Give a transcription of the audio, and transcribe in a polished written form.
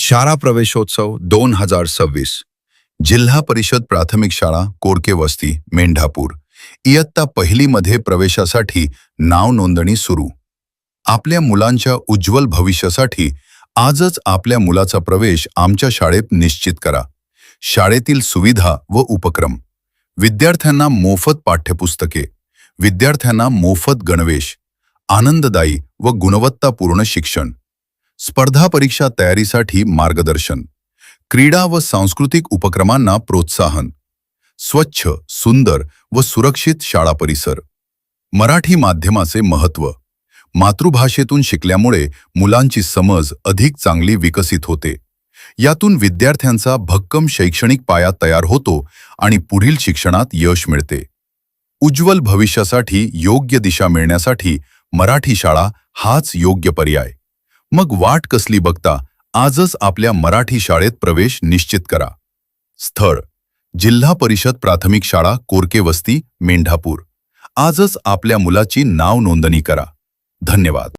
शाळा प्रवेशोत्सव 2026 जिल्हा परिषद प्राथमिक शाळा कोरके वस्ती मेंढापूर इयत्ता पहिलीमध्ये प्रवेशासाठी नाव नोंदणी सुरू. आपल्या मुलांच्या उज्ज्वल भविष्यासाठी आजच आपल्या मुलाचा प्रवेश आमच्या शाळेत निश्चित करा. शाळेतील सुविधा व उपक्रम: विद्यार्थ्यांना मोफत पाठ्यपुस्तके, विद्यार्थ्यांना मोफत गणवेश, आनंददायी व गुणवत्तापूर्ण शिक्षण, स्पर्धा परीक्षा तयारीसाठी मार्गदर्शन, क्रीडा व सांस्कृतिक उपक्रमांना प्रोत्साहन, स्वच्छ, सुंदर व सुरक्षित शाळा परिसर. मराठी माध्यमाचे महत्त्व: मातृभाषेतून शिकल्यामुळे मुलांची समज अधिक चांगली विकसित होते. यातून विद्यार्थ्यांचा भक्कम शैक्षणिक पाया तयार होतो आणि पुढील शिक्षणात यश मिळते. उज्ज्वल भविष्यासाठी योग्य दिशा मिळण्यासाठी मराठी शाळा हाच योग्य पर्याय. मग वाट कसली बघता, आजच आपल्या मराठी शाळेत प्रवेश निश्चित करा. स्थळ: जिल्हा परिषद प्राथमिक शाळा कोरके वस्ती मेंढापूर. आजच आपल्या मुलाची नाव नोंदणी करा. धन्यवाद.